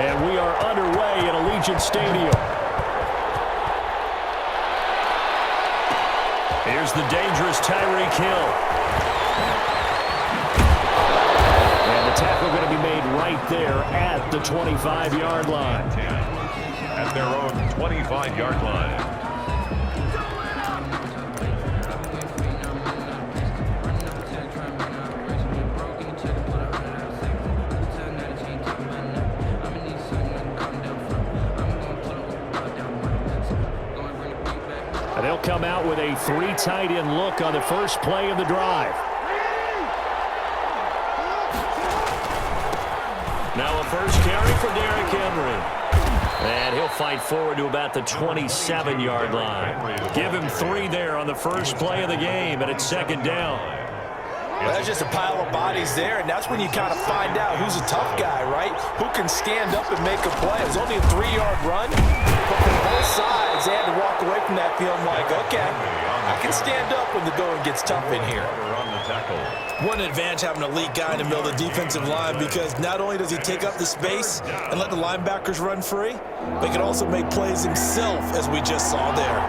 And we are underway at Allegiant Stadium. Here's the dangerous Tyreek Hill. And the tackle going to be made right there at the 25-yard line. At their own 25-yard line. And they'll come out with a 3 tight end look on the first play of the drive. Now a first carry for Derrick Henry. And he'll fight forward to about the 27-yard line. Give him 3 there on the first play of the game, and it's second down. Well, that's just a pile of bodies there, and that's when you kind of find out who's a tough guy, right? Who can stand up and make a play. It was only a 3-yard run, but from both sides, they had to walk away from that feeling like, okay, I can stand up when the going gets tough in here. What an advantage having an elite guy in the middle of the defensive line, because not only does he take up the space and let the linebackers run free, but he can also make plays himself, as we just saw there.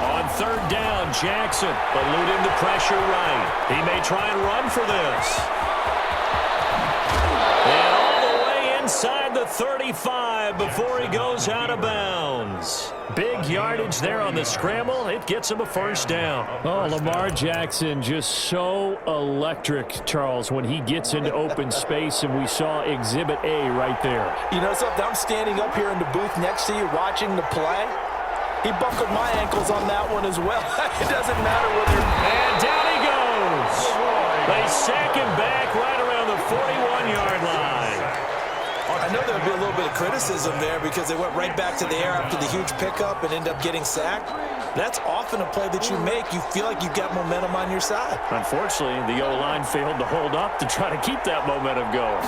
On third down, Jackson eluding the pressure right. He may try and run for this. And all the way inside the 35 before he goes out of bounds. Big yardage there on the scramble. It gets him a first down. Oh, Lamar Jackson just so electric, Charles, when he gets into open space, and we saw Exhibit A right there. You know something? I'm standing up here in the booth next to you watching the play. He buckled my ankles on that one as well. It doesn't matter whether... And down he goes. They sack him back right around the 41-yard line. I know there would be a little bit of criticism there because they went right back to the air after the huge pickup and ended up getting sacked. That's often a play that you make. You feel like you've got momentum on your side. Unfortunately, the O-line failed to hold up to try to keep that momentum going.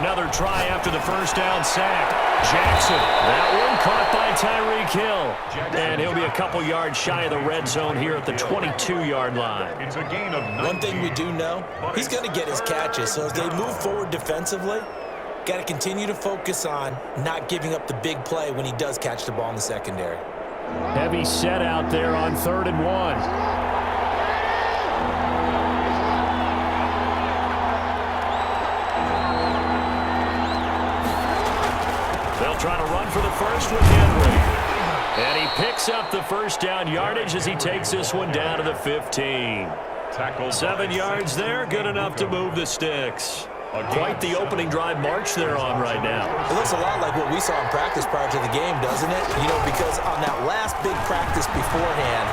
Another try after the first down sack. Jackson, that one caught by Tyreek Hill. And he'll be a couple yards shy of the red zone here at the 22-yard line. It's a gain of 19. One thing we do know, he's going to get his catches. So as they move forward defensively, got to continue to focus on not giving up the big play when he does catch the ball in the secondary. Heavy set out there on 3rd and 1. They'll try to run for the first with Henry. And he picks up the first down yardage as he takes this one down to the 15. 7 yards there, good enough to move the sticks. Quite the opening drive march they're on right now. It looks a lot like what we saw in practice prior to the game, doesn't it? You know, because on that last big practice beforehand,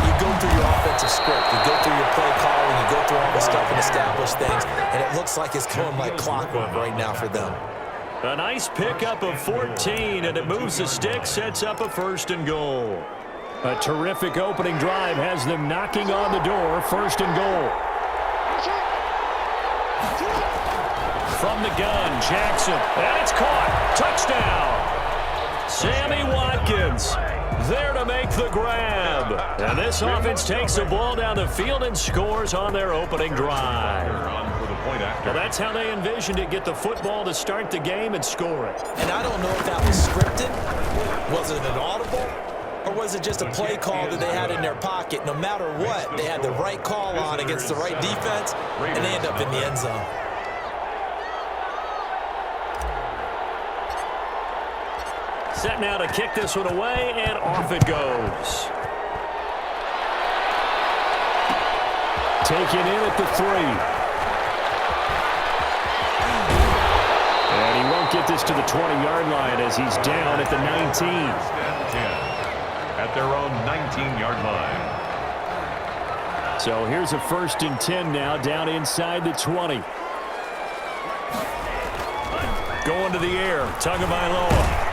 you go through your offensive script, you go through your play calling, you go through all the stuff and establish things, and it looks like it's going like clockwork right now for them. A nice pickup of 14, and it moves the stick, sets up a 1st and goal. A terrific opening drive has them knocking on the door, 1st and goal. From the gun, Jackson, and it's caught. Touchdown. Sammy Watkins there to make the grab. And this offense takes the ball down the field and scores on their opening drive. Well, that's how they envisioned it, get the football to start the game and score it. And I don't know if that was scripted. Was it an audible? Or was it just a play call that they had in their pocket? No matter what, they had the right call on against the right defense, and they end up in the end zone. Set now to kick this one away, and off it goes. Taken in at the 3. And he won't get this to the 20-yard line as he's down at the 19. At their own 19-yard line. So here's a 1st and 10 now, down inside the 20. Going to the air, Tagovailoa.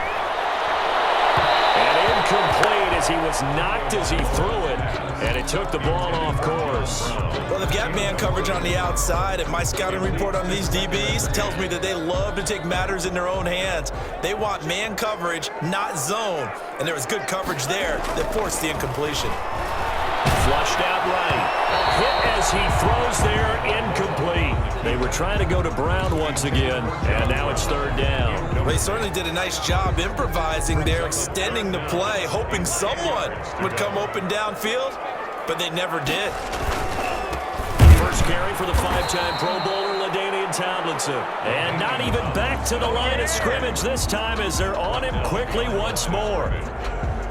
And incomplete as he was knocked as he threw it, and it took the ball off course. Well, they've got man coverage on the outside, and my scouting report on these DBs tells me that they love to take matters in their own hands. They want man coverage, not zone, and there was good coverage there that forced the incompletion. Flushed out right. Hit as he throws there, incomplete. They were trying to go to Brown once again, and now it's third down. Well, he certainly did a nice job improvising there, extending the play, hoping someone would come open downfield, but they never did. First carry for the five-time Pro Bowler, LaDainian Tomlinson. And not even back to the line of scrimmage this time as they're on him quickly once more.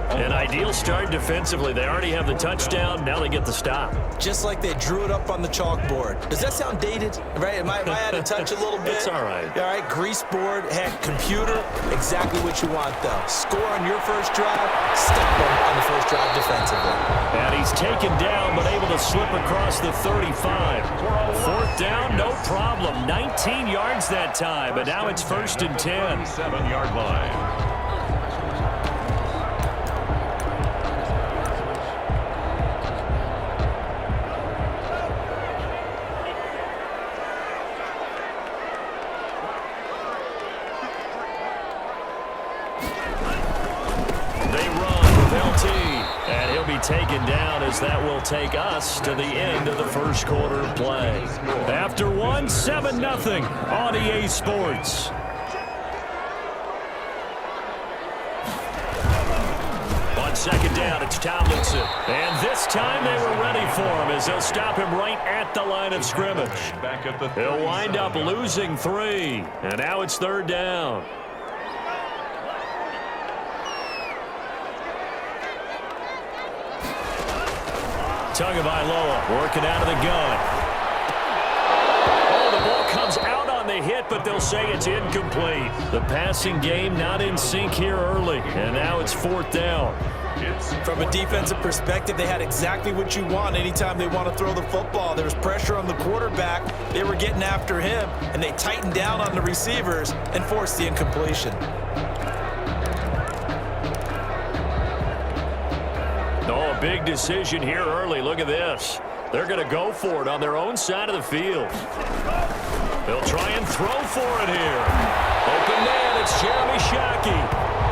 An ideal start defensively. They already have the touchdown. Now they get the stop. Just like they drew it up on the chalkboard. Does that sound dated? Right? Am I out of touch a little bit? It's all right. All right, grease board, heck, computer, exactly what you want, though. Score on your first drive, stop them on the first drive defensively. And he's taken down, but able to slip across the 35. Fourth down, no problem. 19 yards that time, but now it's first and 10. 7-yard line. Taken down as that will take us to the end of the first quarter of play. After one, 7-0 on EA Sports. On second down, it's Tomlinson. And this time they were ready for him as they'll stop him right at the line of scrimmage. He'll wind up losing 3. And now it's third down. Tagovailoa working out of the gun. Oh, the ball comes out on the hit, but they'll say it's incomplete. The passing game not in sync here early, and now it's fourth down. From a defensive perspective, they had exactly what you want anytime they want to throw the football. There was pressure on the quarterback. They were getting after him, and they tightened down on the receivers and forced the incompletion. Oh, a big decision here early. Look at this. They're going to go for it on their own side of the field. They'll try and throw for it here. Open man, it's Jeremy Shockey.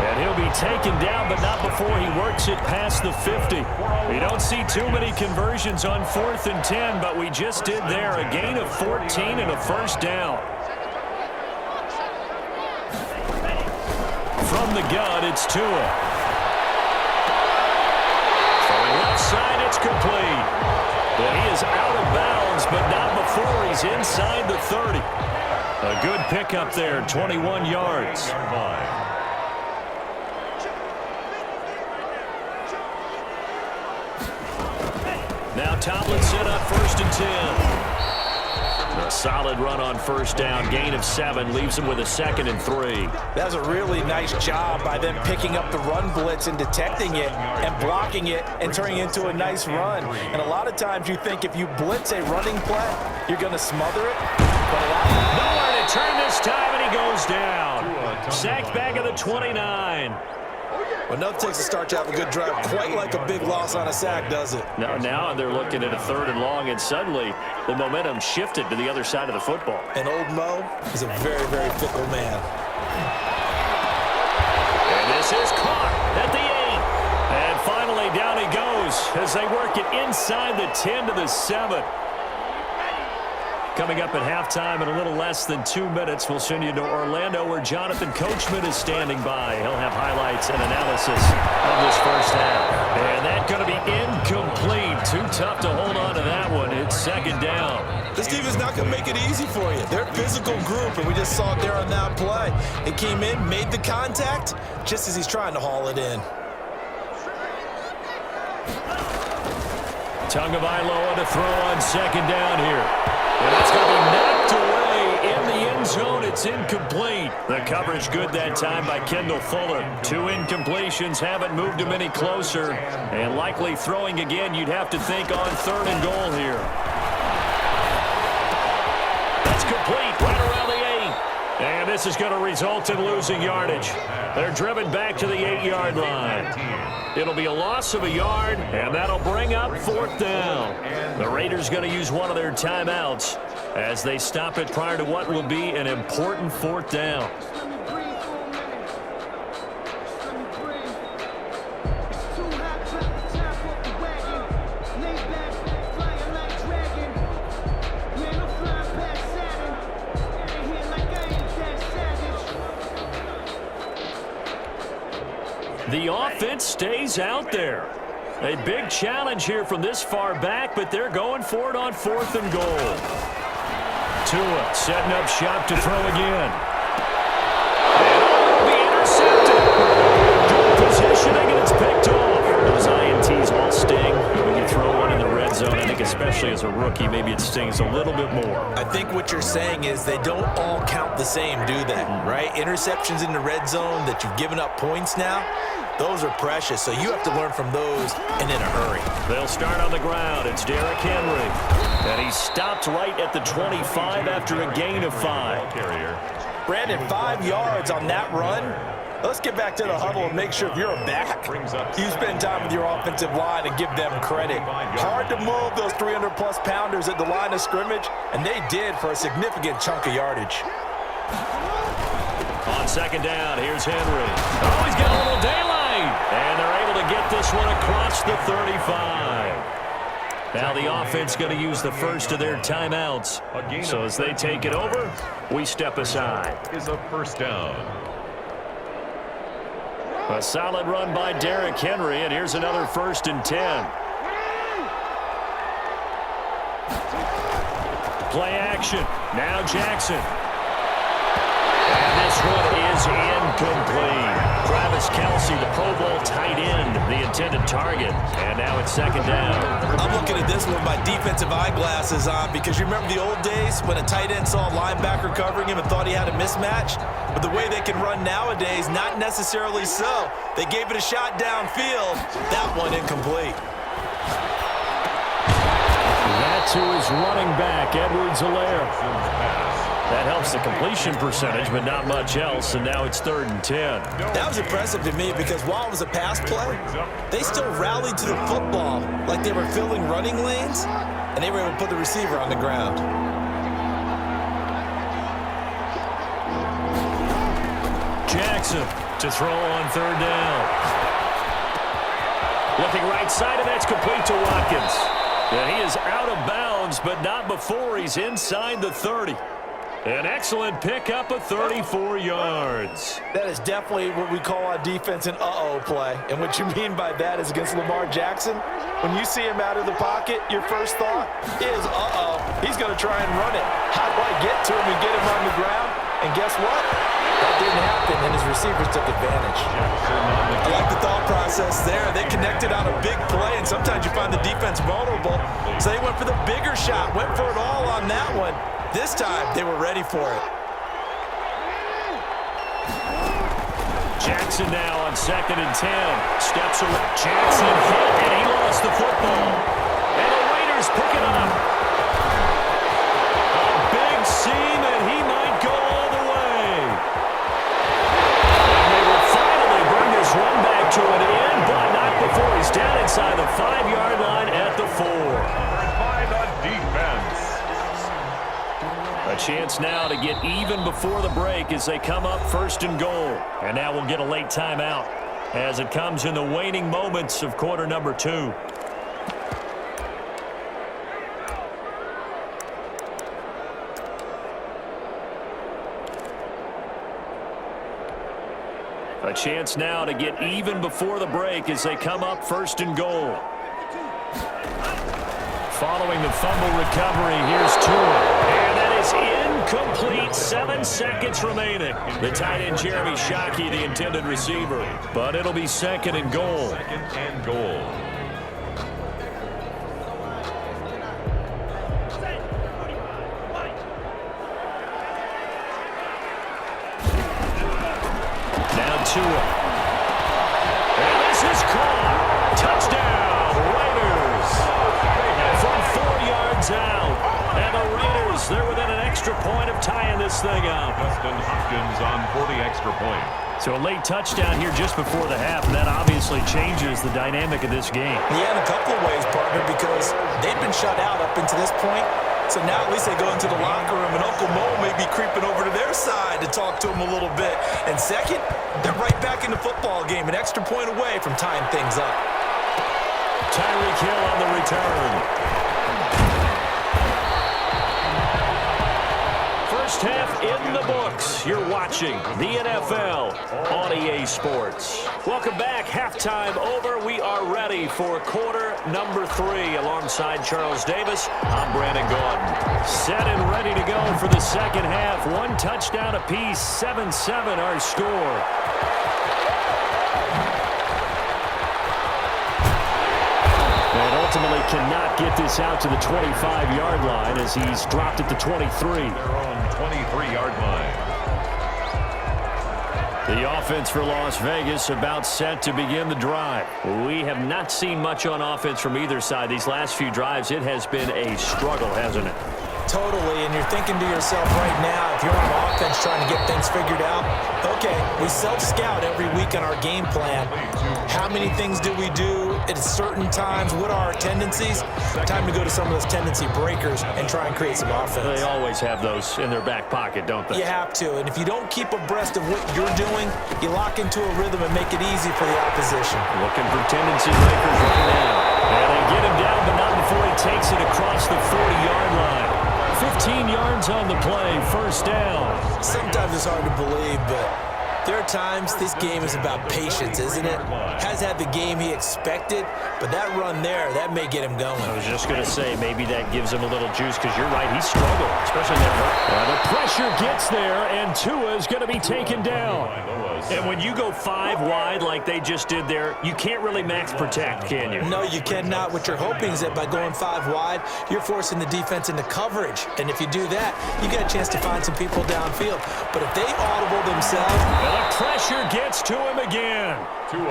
And he'll be taken down, but not before he works it past the 50. We don't see too many conversions on 4th and 10, but we just did there. A gain of 14 and a first down. From the gun, it's Tua. Left side, it's complete. But he is out of bounds, but not before he's inside the 30. A good pickup there, 21 yards. Now Tomlinson up first and 10. A solid run on first down, gain of 7, leaves him with a 2nd and 3. That was a really nice job by them picking up the run blitz and detecting it and blocking it and turning it into a nice run. And a lot of times you think if you blitz a running play, you're going to smother it. But nowhere to turn this time, and he goes down. Sacked back at the 29. Well, nothing takes a start to have a good drive quite like a big loss on a sack, does it? Now they're looking at a 3rd and long, and suddenly the momentum shifted to the other side of the football. And old Mo is a very, very fickle man. And this is caught at the 8. And finally down he goes as they work it inside the 10 to the 7. Coming up at halftime in a little less than 2 minutes, we'll send you to Orlando where Jonathan Coachman is standing by. He'll have highlights and analysis of this first half. And that's going to be incomplete. Too tough to hold on to that one. It's second down. This team is not going to make it easy for you. They're a physical group, and we just saw it there on that play. It came in, made the contact, just as he's trying to haul it in. Tagovailoa to throw on second down here. And it's going to be knocked away in the end zone. It's incomplete. The coverage good that time by Kendall Fuller. 2 incompletions haven't moved him any closer. And likely throwing again, you'd have to think on 3rd and goal here. That's complete right around the 8. And this is going to result in losing yardage. They're driven back to the 8-yard line. It'll be a loss of a yard, and that'll bring up 4th down. The Raiders going to use one of their timeouts as they stop it prior to what will be an important 4th down. The offense stays out there. A big challenge here from this far back, but they're going for it on 4th and goal. Tua setting up shop to throw again. And be intercepted. Good positioning, and it's picked off. Those INTs all sting when you throw one in the red zone. I think especially as a rookie, maybe it stings a little bit more. I think what you're saying is they don't all count the same, do they? Right? Interceptions in the red zone that you've given up points now, those are precious. So you have to learn from those and in a hurry. They'll start on the ground. It's Derrick Henry. And he stopped right at the 25 after a gain of 5. Brandon, 5 yards on that run. Let's get back to the huddle and make sure if you're a back, you spend time with your offensive line and give them credit. Hard to move those 300-plus pounders at the line of scrimmage, and they did for a significant chunk of yardage. On 2nd down, here's Henry. Oh, he's got a little daylight. And they're able to get this one across the 35. Now the offense going to use the first of their timeouts. So as they take it over, we step aside. Is a first down. A solid run by Derrick Henry, and here's another 1st and 10. Play action. Now Jackson. And this one is incomplete. Travis Kelce, the Pro Bowl tight end, the intended target. And now it's 2nd down. I'm looking at this one with my defensive eyeglasses on because you remember the old days when a tight end saw a linebacker covering him and thought he had a mismatch? But the way they can run nowadays, not necessarily so. They gave it a shot downfield. That one incomplete. That to his running back, Edwards-Helaire. That helps the completion percentage, but not much else, and now it's 3rd and 10. That was impressive to me because while it was a pass play, they still rallied to the football like they were filling running lanes, and they were able to put the receiver on the ground. Jackson to throw on 3rd down. Looking right side, and that's complete to Watkins. And he is out of bounds, but not before he's inside the 30. An excellent pickup of 34 yards. That is definitely what we call on defense an uh-oh play. And what you mean by that is against Lamar Jackson, when you see him out of the pocket, your first thought is, uh-oh, he's going to try and run it. How do I get to him and get him on the ground? And guess what? That didn't happen, and his receivers took advantage. I like the thought process there. They connected on a big play, and sometimes you find the defense vulnerable. So they went for the bigger shot, went for it all on that one. This time, they were ready for it. Jackson now on 2nd and 10. Steps away. Jackson hit, and he lost the football. And the Raiders pick it up. A big seam, and he might go all the way. And they will finally bring this one back to an end, but not before he's down inside the 5-yard line at the 4. By the defense. A chance now to get even before the break as they come up 1st and goal. And now we'll get a late timeout as it comes in the waning moments of quarter number 2. A chance now to get even before the break as they come up 1st and goal. Following the fumble recovery, here's Tua. And that is incomplete. 7 seconds remaining. The tight end, Jeremy Shockey, the intended receiver. But it'll be 2nd and goal. 2nd and goal. Now Tua. And this is caught. Touchdown, Raiders. From 4 yards out. And the Raiders, they're within an extra point of tying this thing up. Justin Hopkins on for the extra point. So a late touchdown here just before the half, and that obviously changes the dynamic of this game. Yeah, in a couple of ways, partner, because they've been shut out up until this point. So now at least they go into the locker room, and Uncle Mo may be creeping over to their side to talk to him a little bit. And second, they're right back in the football game, an extra point away from tying things up. Tyreek Hill on the return. First half in the books. You're watching the NFL on EA Sports. Welcome back. Halftime over. We are ready for quarter number 3. Alongside Charles Davis, I'm Brandon Gaudin. Set and ready to go for the second half. 1 touchdown apiece. 7-7 our score. And ultimately cannot get this out to the 25-yard line as he's dropped at the 23. Their own 23-yard line. The offense for Las Vegas about set to begin the drive. We have not seen much on offense from either side. These last few drives, it has been a struggle, hasn't it? Totally, and you're thinking to yourself right now, if you're on offense trying to get things figured out, okay, we self-scout every week on our game plan. How many things do we do at certain times? What are our tendencies? Time to go to some of those tendency breakers and try and create some offense. They always have those in their back pocket, don't they? You have to, and if you don't keep abreast of what you're doing, you lock into a rhythm and make it easy for the opposition. Looking for tendency breakers right now. And they get him down, but not before he takes it across the 40-yard line. 15 yards on the play, first down. Sometimes it's hard to believe, but there are times this game is about patience, isn't it? Has had the game he expected, but that run there, that may get him going. I was just going to say, maybe that gives him a little juice, because you're right, he struggled, especially that. The pressure gets there, and Tua is going to be taken down. And when you go 5 wide like they just did there, you can't really max protect, can you? No, you cannot. What you're hoping is that by going 5 wide, you're forcing the defense into coverage. And if you do that, you get a chance to find some people downfield. But if they audible themselves... The pressure gets to him again.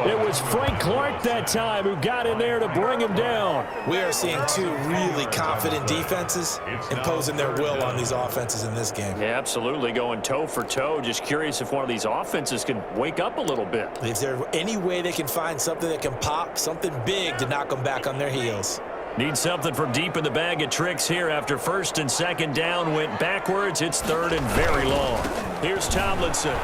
It was Frank Clark that time who got in there to bring him down. We are seeing 2 really confident defenses imposing their will on these offenses in this game. Yeah, absolutely, going toe for toe. Just curious if one of these offenses can wake up a little bit. Is there any way they can find something that can pop, something big to knock them back on their heels? Need something from deep in the bag of tricks here after first and second down went backwards. It's third and very long. Here's Tomlinson.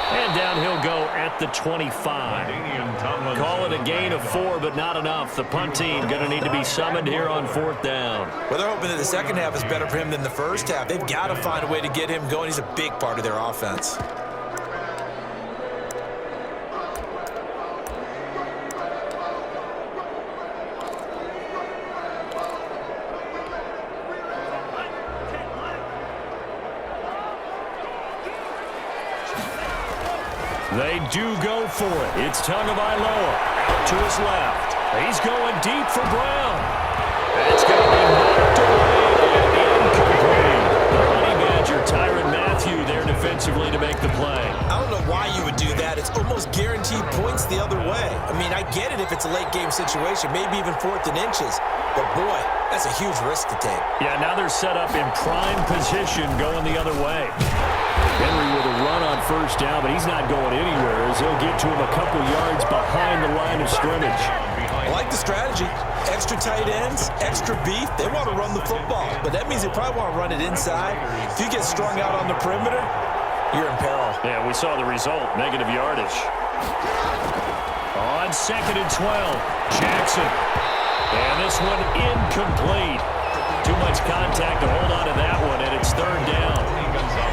And down he'll go at the 25. Call it a gain of 4, but not enough. The punt team going to need to be summoned here on 4th down. Well, they're hoping that the second half is better for him than the first half. They've got to find a way to get him going. He's a big part of their offense. They do go for it. It's Tagovailoa out to his left. He's going deep for Brown. It's going to be knocked away and incomplete. The Honey Badger, Tyrann Mathieu there defensively to make the play. I don't know why you would do that. It's almost guaranteed points the other way. I mean, I get it if it's a late game situation, maybe even 4th and inches. But boy, that's a huge risk to take. Yeah, now they're set up in prime position going the other way. Henry with a run on first down, but he's not going anywhere as they'll get to him a couple yards behind the line of scrimmage. I like the strategy. Extra tight ends, extra beef. They want to run the football, but that means they probably want to run it inside. If you get strung out on the perimeter, you're in peril. Yeah, we saw the result, negative yardage. On 2nd and 12, Jackson. And this one incomplete. Too much contact to hold on to that one, and it's 3rd down.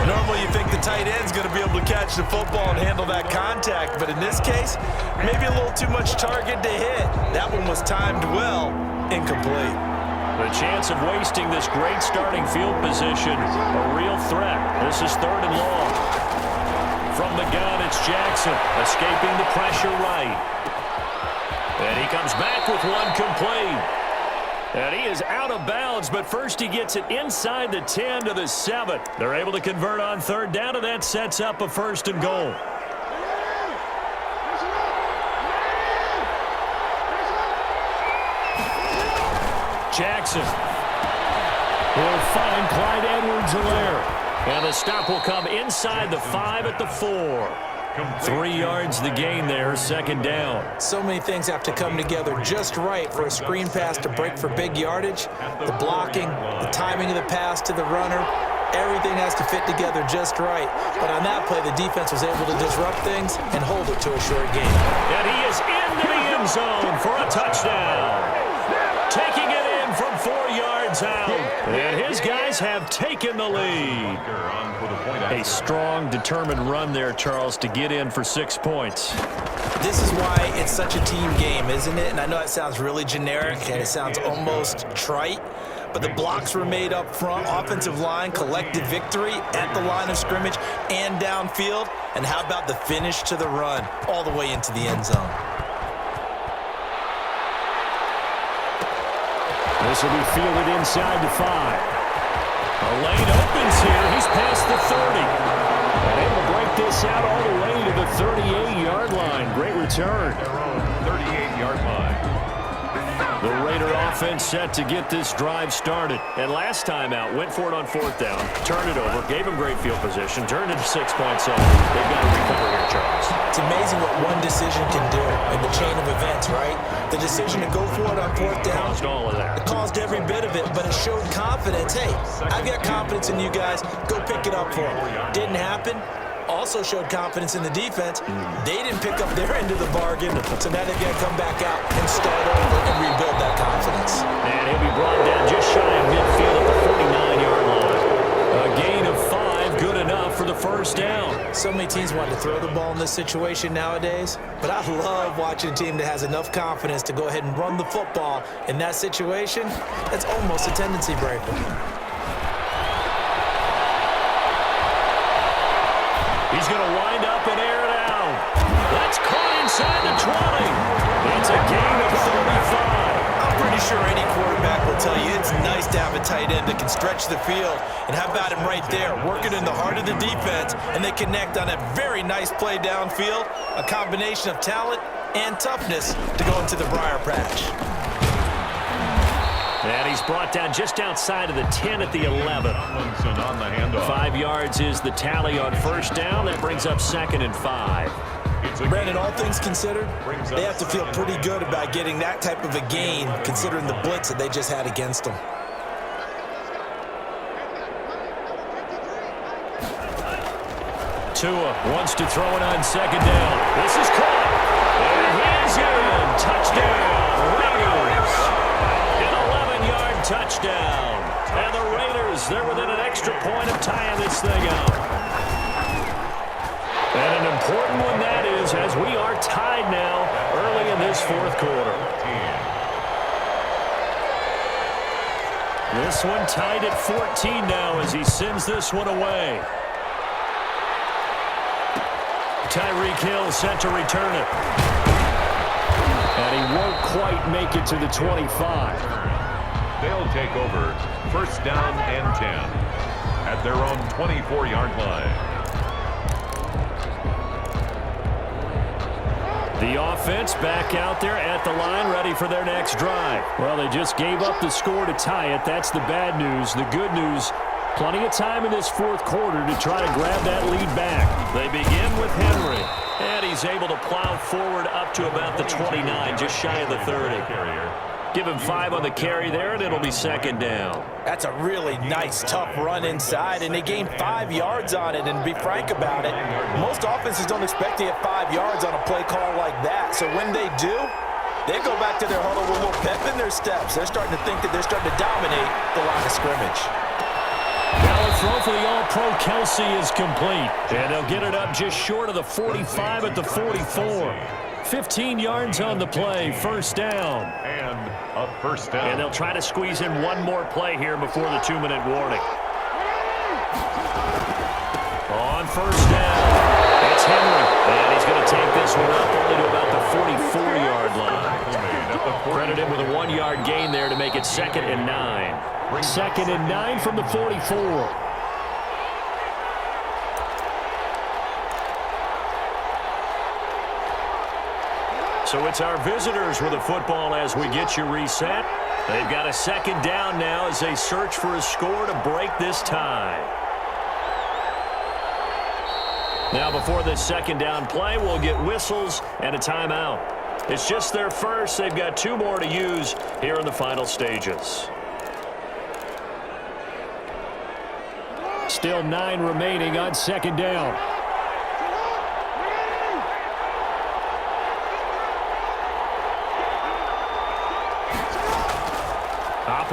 Normally you think the tight end's going to be able to catch the football and handle that contact, but in this case, maybe a little too much target to hit. That one was timed well, incomplete. The chance of wasting this great starting field position, a real threat. This is 3rd and long. From the gun, it's Jackson, escaping the pressure right. And he comes back with one complete. And he is out of bounds, but first he gets it inside the 10 to the 7. They're able to convert on 3rd down, and that sets up a 1st and goal. Jackson will find Clyde Edwards-Helaire. And the stop will come inside the 5 at the 4. 3 yards the gain there, 2nd down. So many things have to come together just right for a screen pass to break for big yardage. The blocking, the timing of the pass to the runner, everything has to fit together just right. But on that play, the defense was able to disrupt things and hold it to a short game. And he is into the end zone for a touchdown. Taking it in in from 4 yards out. And his guys have taken the lead. A strong, determined run there, Charles, to get in for 6 points. This is why it's such a team game, isn't it? And I know it sounds really generic and it sounds almost trite, but the blocks were made up front, offensive line, collective victory at the line of scrimmage and downfield. And how about the finish to the run all the way into the end zone? This will be fielded inside the 5. A lane opens here. He's past the 30. And able to break this out all the way to the 38-yard line. Great return. 38-yard line. The Raider offense set to get this drive started. And last time out, went for it on 4th down, turned it over, gave him great field position, turned it to 6 points off. They've got to recover here, Charles. It's amazing what one decision can do in the chain of events, right? The decision to go for it on 4th down. Caused all of that. It caused every bit of it, but it showed confidence. Hey, I've got confidence in you guys. Go pick it up for them. Didn't happen. Also showed confidence in the defense. They didn't pick up their end of the bargain, so now they've got to come back out and start over and rebuild that confidence. And he'll be brought down just shy of midfield at the 49-yard line. A gain of 5, good enough for the first down. So many teams want to throw the ball in this situation nowadays, but I love watching a team that has enough confidence to go ahead and run the football in that situation. That's almost a tendency breaker. He's going to wind up and air it out. That's caught inside the 20. It's a gain of 35. I'm pretty sure any quarterback will tell you it's nice to have a tight end that can stretch the field. And how about him right there, working in the heart of the defense, and they connect on a very nice play downfield, a combination of talent and toughness to go into the briar patch. And he's brought down just outside of the 10 at the 11. On the handoff. 5 yards is the tally on first down. That brings up 2nd and 5. Brandon, all things considered, they have to feel pretty good about getting that type of a gain, considering the blitz that they just had against them. Tua wants to throw it on 2nd down. This is caught. And he's in. Touchdown, Raiders. An 11-yard touchdown. And the Raiders, they're within an extra point of tying this thing up. And an important one that is, as we are tied now early in this 4th quarter. This one tied at 14 now as he sends this one away. Tyreek Hill set to return it. And he won't quite make it to the 25. They'll take over 1st down and 10 at their own 24-yard line. The offense back out there at the line, ready for their next drive. Well, they just gave up the score to tie it. That's the bad news. The good news, plenty of time in this 4th quarter to try to grab that lead back. They begin with Henry, and he's able to plow forward up to about the 29, just shy of the 30. Give him 5 on the carry there, and it'll be 2nd down. That's a really nice, tough run inside, and they gained 5 yards on it. And to be frank about it, most offenses don't expect to get 5 yards on a play call like that. So when they do, they go back to their huddle with a little pep in their steps. They're starting to think that they're starting to dominate the line of scrimmage. Now a throw for the All-Pro Kelsey is complete. And they'll get it up just short of the 45 at the 44. 15 yards on the play, 1st down. And a 1st down. And they'll try to squeeze in one more play here before the 2-minute warning. On 1st down, it's Henry. And he's going to take this one up only to about the 44-yard line. Credit him with a 1-yard gain there to make it 2nd and 9. 2nd and 9 from the 44. So it's our visitors with the football as we get you reset. They've got a 2nd down now as they search for a score to break this tie. Now before this 2nd down play, we'll get whistles and a timeout. It's just their first. They've got 2 more to use here in the final stages. Still 9 remaining on 2nd down.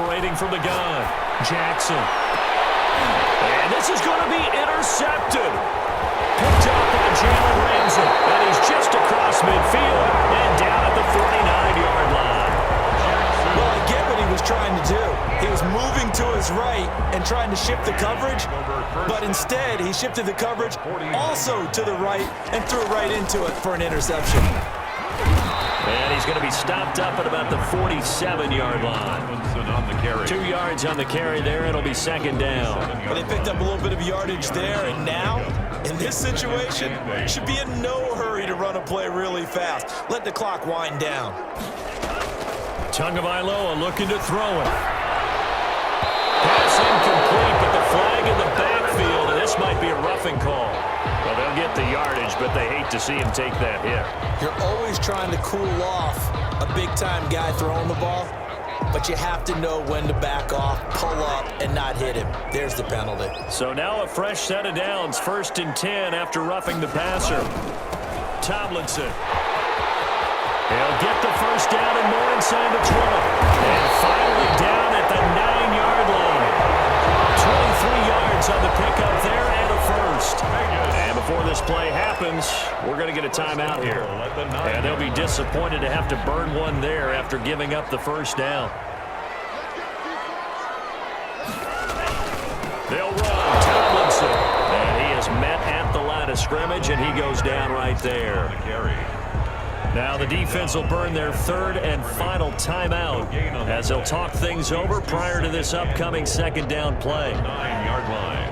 operating from the gun. Jackson. And this is going to be intercepted. Picked up by Jalen Ramsey. And he's just across midfield and down at the 49-yard line. Well, I get what he was trying to do. He was moving to his right and trying to shift the coverage, but instead he shifted the coverage also to the right and threw right into it for an interception. And he's going to be stopped up at about the 47-yard line. 2 yards on the carry there. It'll be second down. Well, they picked up a little bit of yardage there, and now, in this situation, should be in no hurry to run a play really fast. Let the clock wind down. Tagovailoa looking to throw it. Pass incomplete, but the flag in the backfield, and this might be a roughing call. Well, they'll get the yardage, but they hate to see him take that hit. You're always trying to cool off a big-time guy throwing the ball, but you have to know when to back off, pull up, and not hit him. There's the penalty. So now a fresh set of downs, 1st and 10 after roughing the passer. Tomlinson. He'll get the first down and more inside the 20. And finally down at the 9-yard line. 23 yards on the pickup there and a first. And before this play happens, we're going to get a timeout here. And they'll be disappointed to have to burn one there after giving up the first down. They'll run Tomlinson. And he is met at the line of scrimmage, and he goes down right there. Now the defense will burn their 3rd and final timeout as they'll talk things over prior to this upcoming second down play. 9-yard line.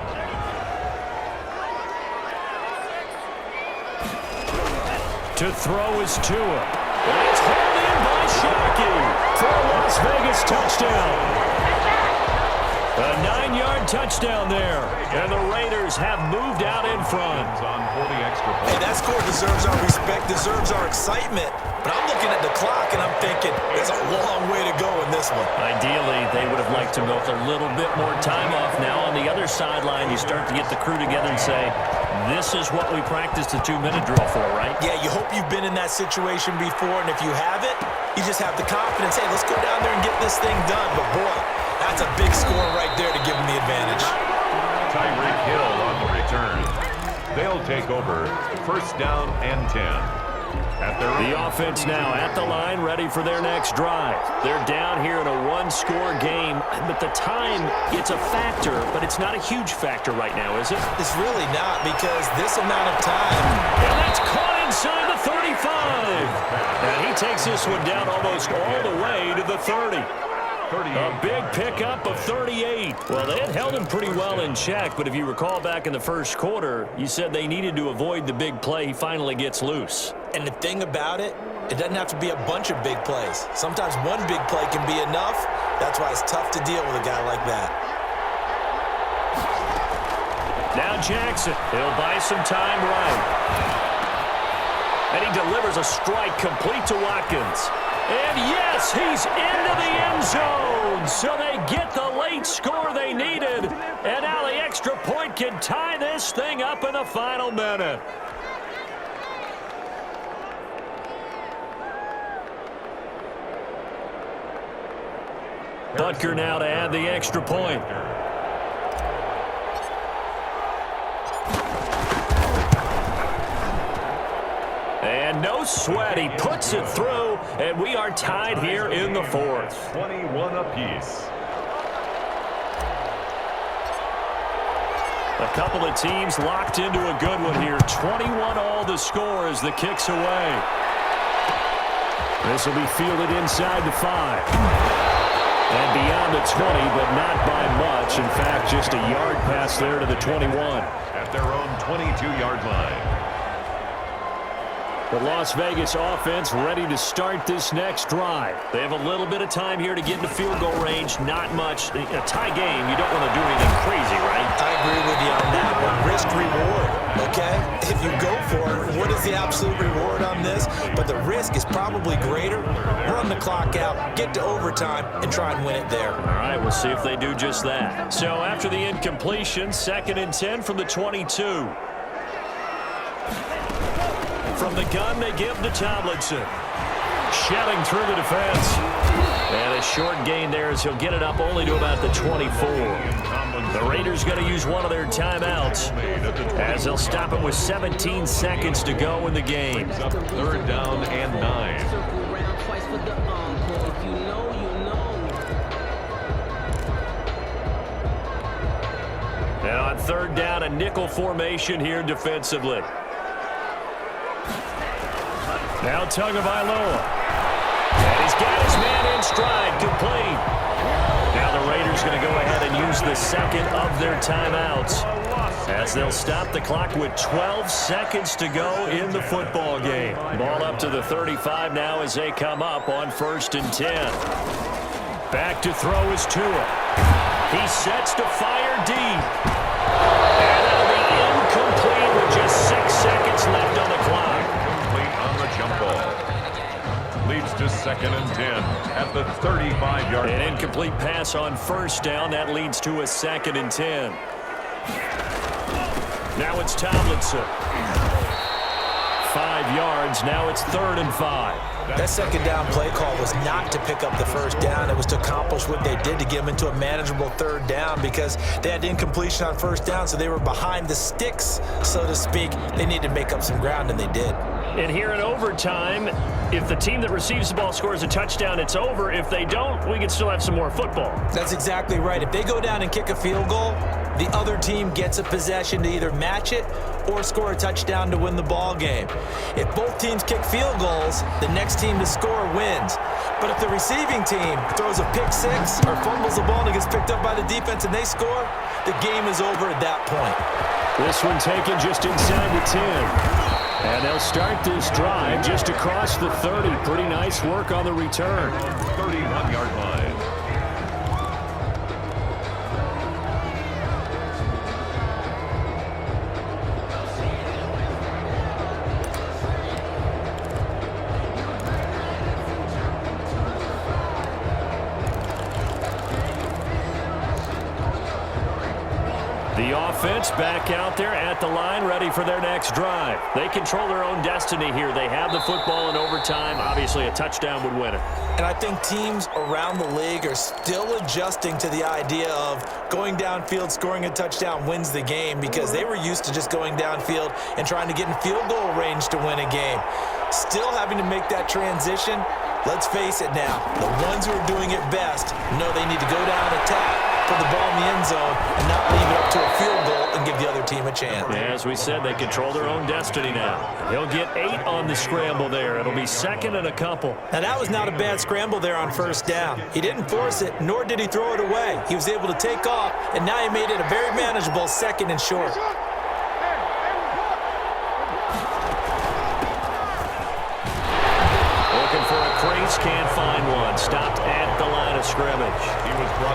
To throw is Tua. And it's hauled in by Shockey for a Las Vegas touchdown. A 9-yard touchdown there. And the Raiders have moved out in front. Hey, that score deserves our respect, deserves our excitement. But I'm looking at the clock, and I'm thinking, there's a long way to go in this one. Ideally, they would have liked to milk a little bit more time off. Now on the other sideline, you start to get the crew together and say, this is what we practiced the 2-minute drill for, right? Yeah, you hope you've been in that situation before, and if you haven't, you just have the confidence, hey, let's go down there and get this thing done. But boy, that's a big score right there to give them the advantage. Tyreek Hill on the return. They'll take over 1st down and 10. The offense now at the line, ready for their next drive. They're down here in a 1-score game, but the time, it's a factor, but it's not a huge factor right now, is it? It's really not, because this amount of time. And that's caught inside the 35. And he takes this one down almost all the way to the 30. A big pickup of 38. Well, they had held him pretty well in check, but if you recall back in the first quarter, you said they needed to avoid the big play. He finally gets loose. And the thing about it, it doesn't have to be a bunch of big plays. Sometimes one big play can be enough. That's why it's tough to deal with a guy like that. Now Jackson, he'll buy some time right. And he delivers a strike complete to Watkins. And yes, he's into the end zone. So they get the late score they needed. And now the extra point can tie this thing up in the final minute. Butker now to add the extra point. And no sweat, he puts it through, and we are tied here in the 4th. 21 apiece. A couple of teams locked into a good one here. 21 all the score as the kick's away. This will be fielded inside the 5. And beyond the 20, but not by much. In fact, just a yard pass there to the 21. At their own 22-yard line. The Las Vegas offense ready to start this next drive. They have a little bit of time here to get into field goal range. Not much. A tie game, you don't want to do anything crazy, right? I agree with you on that one. Risk-reward, okay? If you go for it, what is the absolute reward on this? But the risk is probably greater. Run the clock out, get to overtime, and try and win it there. All right, we'll see if they do just that. So after the incompletion, 2nd and 10 from the 22. From the gun, they give to Tomlinson. Shedding through the defense. And a short gain there as he'll get it up only to about the 24. The Raiders going to use one of their timeouts as they'll stop it with 17 seconds to go in the game. Third down and 9. And on third down, a nickel formation here defensively. Now Tagovailoa. And he's got his man in stride, complete. Now the Raiders going to go ahead and use the second of their timeouts as they'll stop the clock with 12 seconds to go in the football game. Ball up to the 35 now as they come up on 1st and 10. Back to throw is Tua. He sets to fire deep. And that'll be incomplete with just 6 seconds left on the clock. Complete on the jump ball. Leads to 2nd and 10 at the 35-yard line. An incomplete pass on 1st down. That leads to a 2nd and 10. Now it's Tomlinson. 5 yards. Now it's 3rd and 5. That second down play call was not to pick up the first down. It was to accomplish what they did to get them into a manageable 3rd down because they had incompletion on 1st down, so they were behind the sticks, so to speak. They needed to make up some ground, and they did. And here in overtime, if the team that receives the ball scores a touchdown, it's over. If they don't, we can still have some more football. That's exactly right. If they go down and kick a field goal, the other team gets a possession to either match it or score a touchdown to win the ball game. If both teams kick field goals, the next team to score wins. But if the receiving team throws a pick six or fumbles the ball and it gets picked up by the defense and they score, the game is over at that point. This one taken just inside the 10. And they'll start this drive just across the 30. Pretty nice work on the return. 31-yard line. The offense back out there at the line, ready for their next drive. They control their own destiny here. They have the football in overtime. Obviously, a touchdown would win it. And I think teams around the league are still adjusting to the idea of going downfield, scoring a touchdown wins the game because they were used to just going downfield and trying to get in field goal range to win a game. Still having to make that transition. Let's face it now, the ones who are doing it best know they need to go down and attack, put the ball in the end zone, and not leave it up to a field goal and give the other team a chance. Yeah, as we said, they control their own destiny now. He'll get 8 on the scramble there. It'll be 2nd and a couple. Now, that was not a bad scramble there on 1st down. He didn't force it, nor did he throw it away. He was able to take off, and now he made it a very manageable 2nd and short. Can't find one. Stopped at the line of scrimmage.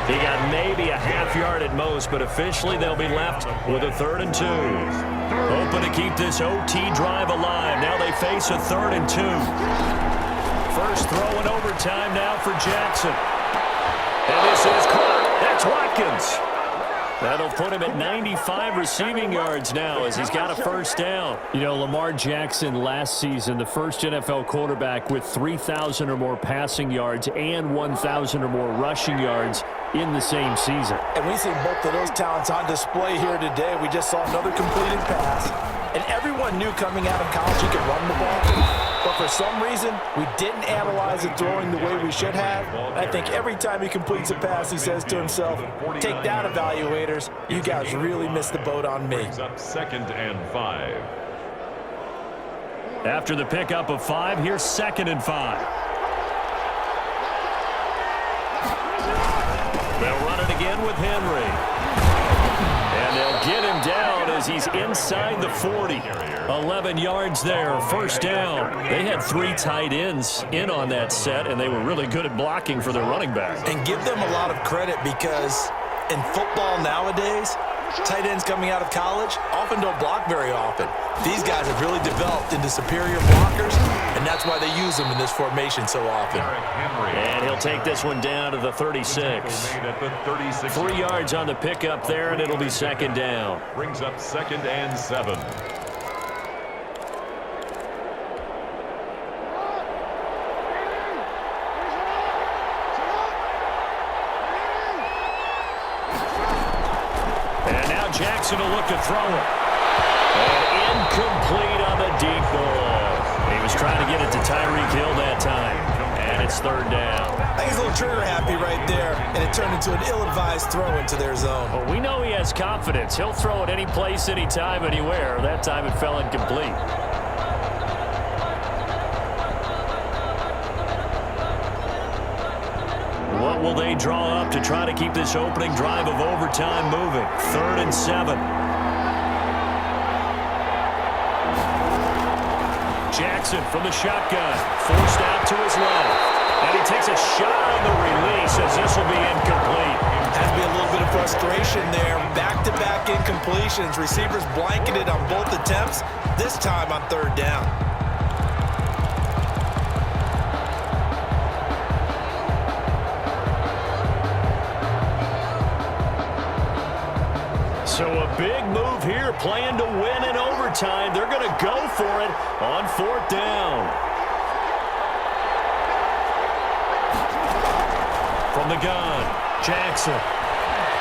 He got maybe a half yard at most, but officially they'll be left with a 3rd and 2. Hoping to keep this OT drive alive. Now they face a 3rd and 2. First throw in overtime now for Jackson. And this is caught. That's Watkins. That'll put him at 95 receiving yards now as he's got a 1st down. You know, Lamar Jackson last season, the first NFL quarterback with 3,000 or more passing yards and 1,000 or more rushing yards in the same season. And we see both of those talents on display here today. We just saw another completed pass. And everyone knew coming out of college he could run the ball. But for some reason, we didn't analyze the throwing the way we should have. I think every time he completes a pass, he says to himself, take that, evaluators. You guys really missed the boat on me. Up 2nd and 5. After the pickup of 5, here's 2nd and 5. They'll run it again with Henry. And they'll get him down as he's inside the 40. 11 yards there, 1st down. They had 3 tight ends in on that set, and they were really good at blocking for their running back. And give them a lot of credit because in football nowadays, tight ends coming out of college often don't block very often. These guys have really developed into superior blockers, and that's why they use them in this formation so often. And he'll take this one down to the 36. 3 yards on the pickup there, and it'll be 2nd down. Brings up 2nd and 7. Jackson will look to throw it. And incomplete on the deep ball. He was trying to get it to Tyreek Hill that time. And it's third down. I think he's a little trigger happy right there, and it turned into an ill-advised throw into their zone. Well, we know he has confidence. He'll throw it any place, anytime, anywhere. That time it fell incomplete. What will they draw up to try to keep this opening drive of overtime moving? 3rd and 7. Jackson from the shotgun, forced out to his left. And he takes a shot on the release as this will be incomplete. Has to be a little bit of frustration there. Back-to-back incompletions. Receivers blanketed on both attempts, this time on 3rd down. So a big move here, playing to win in overtime. They're going to go for it on 4th down. From the gun, Jackson.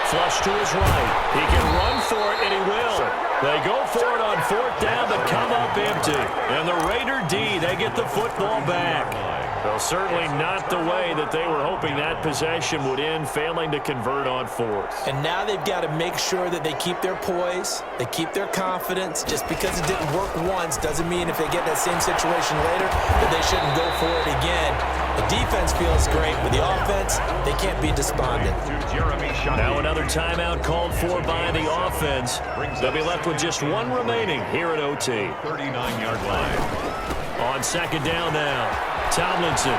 Flush to his right. He can run for it, and he will. They go for it on 4th down, but come up empty. And the Raider D, they get the football back. Well, certainly not the way that they were hoping that possession would end, failing to convert on 4th. And now they've got to make sure that they keep their poise, they keep their confidence. Just because it didn't work once doesn't mean if they get that same situation later that they shouldn't go for it again. The defense feels great, but the offense, they can't be despondent. Now another timeout called for by the offense. They'll be left with just one remaining here at OT. 39-yard line. On 2nd down now, Tomlinson.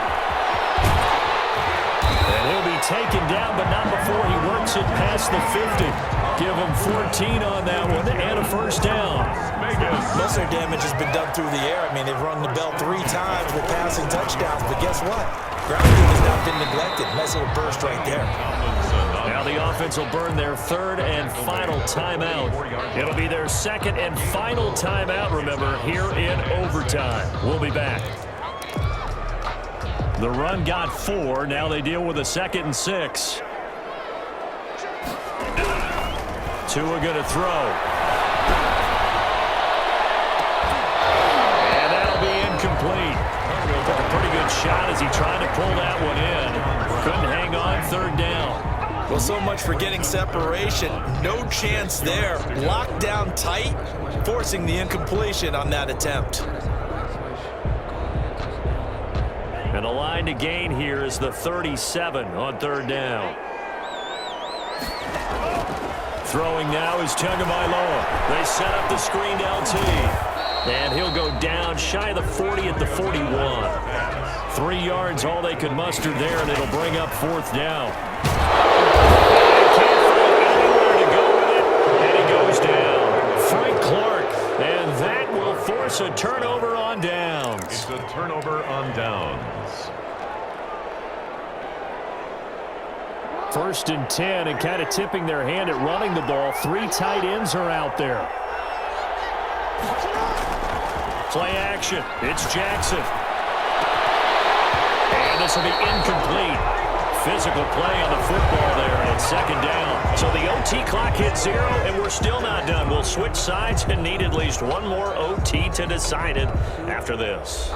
And he'll be taken down, but not before he works it past the 50. Give him 14 on that one and a 1st down. Most of their damage has been done through the air. I mean, they've rung the bell 3 times with passing touchdowns, but guess what? Ground game has not been neglected. Nice little burst right there. Now the offense will burn their 3rd and final timeout. It'll be their 2nd and final timeout, remember, here in overtime. We'll be back. The run got 4. Now they deal with a 2nd and 6. Tua going to throw. And that'll be incomplete. Took a pretty good shot as he tried to pull that one in. Couldn't hang on 3rd down. Well, so much for getting separation. No chance there. Locked down tight, forcing the incompletion on that attempt. And the line to gain here is the 37 on 3rd down. Throwing now is Tagovailoa. They set up the screened LT. And he'll go down shy of the 40 at the 41. 3 yards all they could muster there, and it'll bring up 4th down. They can't find anywhere to go with it, and he goes down. Frank Clark, and that will force a turnover on downs. It's a turnover on downs. 1st and 10, and kind of tipping their hand at running the ball. 3 tight ends are out there. Play action. It's Jackson. And this will be incomplete. Physical play on the football there, and it's 2nd down. So the OT clock hits 0, and we're still not done. We'll switch sides and need at least one more OT to decide it after this.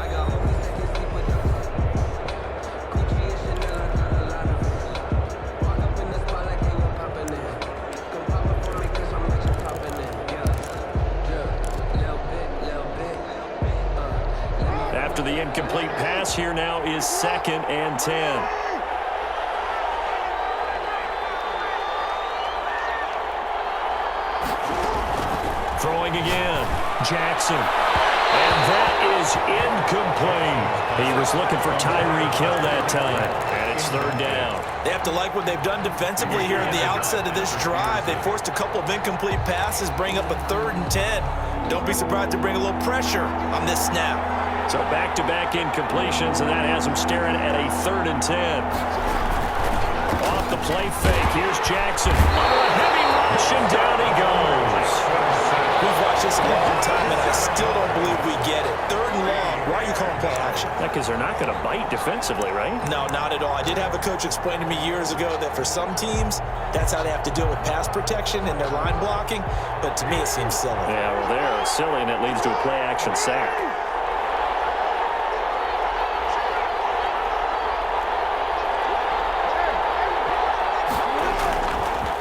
The incomplete pass here now is 2nd and 10. Throwing again, Jackson. And that is incomplete. He was looking for Tyreek Hill that time. And it's 3rd down. They have to like what they've done defensively here at the outset of this drive. They forced a couple of incomplete passes, bring up a 3rd and 10. Don't be surprised to bring a little pressure on this snap. So back-to-back incompletions, and that has them staring at a 3rd and 10. Off the play fake, here's Jackson. Under a heavy rush, and down he goes. We've watched this a long time, and I still don't believe we get it. 3rd and long. Why are you calling play action? protection. Because they're not going to bite defensively, right? No, not at all. I did have a coach explain to me years ago that for some teams, that's how they have to deal with pass protection and their line blocking. But to me, it seems silly. Yeah, well, they're silly, and it leads to a play-action sack.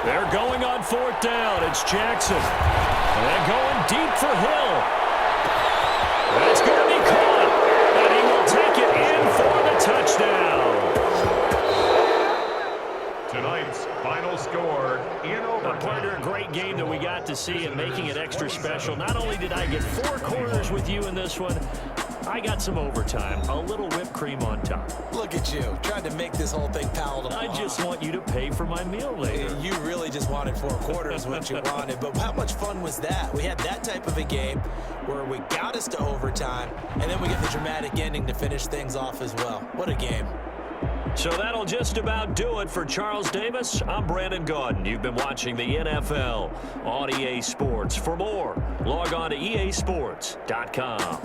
They're going on 4th down. It's Jackson. And they're going deep for Hill. That's going to be caught. And he will take it in for the touchdown. Tonight's final score in overtime. Partner, a great game that we got to see and making it extra special. Not only did I get 4 quarters with you in this one, I got some overtime, a little whipped cream on top. Look at you, trying to make this whole thing palatable. I just want you to pay for my meal later. You really just wanted 4 quarters, what you wanted. But how much fun was that? We had that type of a game where we got us to overtime, and then we get the dramatic ending to finish things off as well. What a game. So that'll just about do it for Charles Davis. I'm Brandon Gaudin. You've been watching the NFL on EA Sports. For more, log on to easports.com.